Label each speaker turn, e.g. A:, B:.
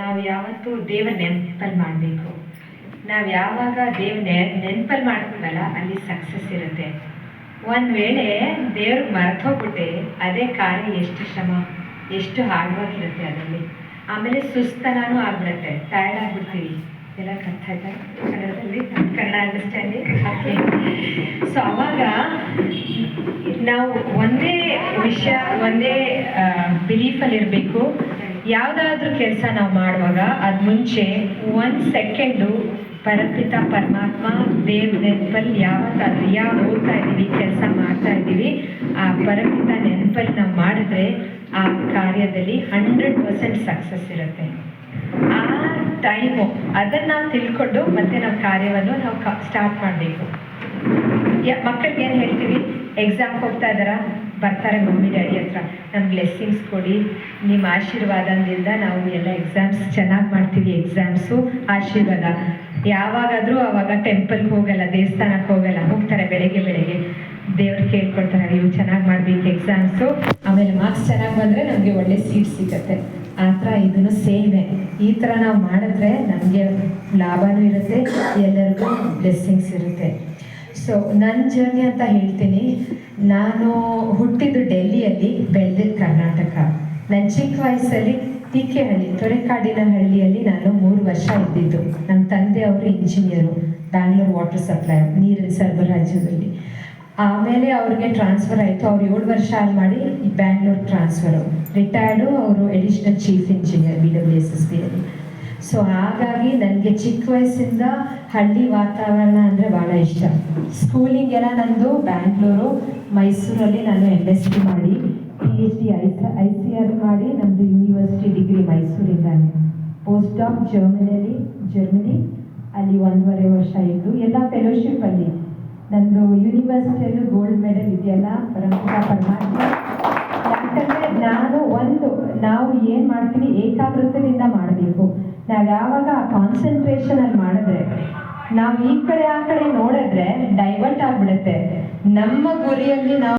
A: ನಾವು ಯಾವತ್ತೂ ದೇವರ ನೆನಪಲ್ಲಿ ಮಾಡಬೇಕು. ನಾವು ಯಾವಾಗ ನೆನಪಲ್ಲಿ ಮಾಡ್ತೀವಲ್ಲ ಅಲ್ಲಿ ಸಕ್ಸಸ್ ಇರುತ್ತೆ. ಒಂದು ವೇಳೆ ದೇವ್ರಿಗೆ ಮರ್ತೋಗ್ಬಿಟ್ಟೆ ಅದೇ ಕಾರ್ಯ ಎಷ್ಟು ಶ್ರಮ, ಎಷ್ಟು ಹಾರ್ಡ್ ವರ್ಕ್ ಇರುತ್ತೆ ಅದರಲ್ಲಿ. ಆಮೇಲೆ ಸುಸ್ತನೂ ಆಗ್ಬಿಡುತ್ತೆ, ಟಯರ್ಡ್ ಆಗಿಬಿಡ್ತೀವಿ. ಎಲ್ಲ ಅರ್ಥ ಆಯ್ತಾ ಕನ್ನಡದಲ್ಲಿ? ಕನ್ನಡ ಅಂಡರ್ಸ್ಟ್ಯಾಂಡಿಂಗ್? ಓಕೆ. ಸೊ ಅವಾಗ ನಾವು ಒಂದೇ ವಿಷಯ, ಒಂದೇ ಬಿಲೀಫಲ್ಲಿ ಇರಬೇಕು. ಯಾವುದಾದ್ರೂ ಕೆಲಸ ನಾವು ಮಾಡುವಾಗ ಅದು ಮುಂಚೆ 1 ಸೆಕೆಂಡು ಪರಪಿತ ಪರಮಾತ್ಮ ದೇವ್ರ ನೆನಪಲ್ಲಿ ಯಾವತ್ತಾದ್ರೂ ಓದ್ತಾ ಇದ್ದೀವಿ, ಕೆಲಸ ಮಾಡ್ತಾ ಇದ್ದೀವಿ, ಆ ಪರಪಿತ ನೆನಪಲ್ಲಿ ನಾವು ಮಾಡಿದ್ರೆ ಆ ಕಾರ್ಯದಲ್ಲಿ 100% ಸಕ್ಸಸ್ ಇರುತ್ತೆ. ಆ ಟೈಮು ಅದನ್ನು ನಾವು ತಿಳ್ಕೊಂಡು ಮತ್ತೆ ನಾವು ಕಾರ್ಯವನ್ನು ನಾವು ಸ್ಟಾರ್ಟ್ ಮಾಡಬೇಕು. ಮಕ್ಕಳಿಗೆ ಏನು ಹೇಳ್ತೀವಿ? ಎಕ್ಸಾಮ್ ಹೋಗ್ತಾ ಇದ್ದಾರಾ, ಬರ್ತಾರೆ ಮಮ್ಮಿ ಡ್ಯಾಡಿ ಹತ್ರ, ನಮ್ಮ ಬ್ಲೆಸ್ಸಿಂಗ್ಸ್ ಕೊಡಿ, ನಿಮ್ಮ ಆಶೀರ್ವಾದದಿಂದ ನಾವು ಎಲ್ಲ ಎಕ್ಸಾಮ್ಸ್ ಚೆನ್ನಾಗಿ ಮಾಡ್ತೀವಿ, ಎಕ್ಸಾಮ್ಸು ಆಶೀರ್ವಾದ. ಯಾವಾಗಾದರೂ ಆವಾಗ ಟೆಂಪಲ್ಗೆ ಹೋಗಲ್ಲ, ದೇವಸ್ಥಾನಕ್ಕೆ ಹೋಗಲ್ಲ, ಹೋಗ್ತಾರೆ ಬೆಳಗ್ಗೆ ದೇವ್ರು ಕೇಳ್ಕೊಳ್ತಾರೆ, ನೀವು ಚೆನ್ನಾಗಿ ಮಾಡಬೇಕು ಎಕ್ಸಾಮ್ಸು, ಆಮೇಲೆ ಮಾರ್ಕ್ಸ್ ಚೆನ್ನಾಗಿ ಬಂದರೆ ನಮಗೆ ಒಳ್ಳೆ ಸೀಟ್ ಸಿಗುತ್ತೆ. ಆ ಥರ ಇದನ್ನು ಸೇವೆ. ಈ ಥರ ನಾವು ಮಾಡಿದ್ರೆ ನಮಗೆ ಲಾಭನೂ ಇರುತ್ತೆ, ಎಲ್ಲರಿಗೂ ಬ್ಲೆಸ್ಸಿಂಗ್ಸ್ ಇರುತ್ತೆ. ಸೊ ನನ್ನ ಜರ್ನಿ ಅಂತ ಹೇಳ್ತೀನಿ. ನಾನು ಹುಟ್ಟಿದ್ದು ಡೆಲ್ಲಿಯಲ್ಲಿ, ಬೆಳೆದಿದ್ದು ಕರ್ನಾಟಕ. ನನ್ನ ಚಿಕ್ಕ ವಯಸ್ಸಲ್ಲಿ ಟಿಕೆಹಳ್ಳಿ, ತೊರೆಕಾಡಿನ ಹಳ್ಳಿಯಲ್ಲಿ ನಾನು 3 ವರ್ಷ ಇದ್ದಿದ್ದು. ನಮ್ಮ ತಂದೆ ಅವರು ಇಂಜಿನಿಯರು, ಬ್ಯಾಂಗ್ಳೂರು ವಾಟರ್ ಸಪ್ಲೈ, ನೀರಿನ ಸರಬರಾಜಲ್ಲಿ. ಆಮೇಲೆ ಅವ್ರಿಗೆ ಟ್ರಾನ್ಸ್ಫರ್ ಆಯಿತು. ಅವ್ರು 7 ವರ್ಷ ಅಲ್ಲಿ ಮಾಡಿ ಬ್ಯಾಂಗ್ಳೂರು ಟ್ರಾನ್ಸ್ಫರು, ರಿಟೈರ್ಡು. ಅವರು ಎಡಿಷನಲ್ ಚೀಫ್ ಇಂಜಿನಿಯರ್ BWSSBಯಲ್ಲಿ. ಸೊ ಹಾಗಾಗಿ ನನಗೆ ಚಿಕ್ಕ ವಯಸ್ಸಿಂದ ಹಳ್ಳಿ ವಾತಾವರಣ ಅಂದರೆ ಭಾಳ ಇಷ್ಟ. ಸ್ಕೂಲಿಂಗೆಲ್ಲ ನಂದು ಬ್ಯಾಂಗ್ಳೂರು, ಮೈಸೂರಲ್ಲಿ ನಾನು MSc ಮಾಡಿ PhD ICR ಮಾಡಿ ನಮ್ಮದು ಯೂನಿವರ್ಸಿಟಿ ಡಿಗ್ರಿ ಮೈಸೂರಿಂದಾನೆ. ಪೋಸ್ಟ್ ಡಾಕ್ ಜರ್ಮನಿ ಅಲ್ಲಿ 1.5 ವರ್ಷ ಇದ್ದು, ಎಲ್ಲ ಫೆಲೋಶಿಪ್ಪಲ್ಲಿ. ನಂದು ಯೂನಿವರ್ಸಿಟಿಯಲ್ಲೂ ಗೋಲ್ಡ್ ಮೆಡಲ್ ಇದೆಯಲ್ಲ, ಪರಮಪಿತ ಪರಮಾತ್ಮ. ಯಾಕಂದರೆ ನಾವು ಏನು ಮಾಡ್ತೀವಿ ಏಕಾಗ್ರತೆಯಿಂದ ಮಾಡಬೇಕು. ನಾವು ಯಾವಾಗ ಕಾನ್ಸಂಟ್ರೇಷನಲ್ಲಿ ಮಾಡಿದ್ರೆ, ನಾವು ಈ ಕಡೆ ಆ ಕಡೆ ನೋಡಿದ್ರೆ ಡೈವರ್ಟ್ ಆಗಿಬಿಡುತ್ತೆ. ನಮ್ಮ ಗುರಿಯಲ್ಲಿ ನಾವು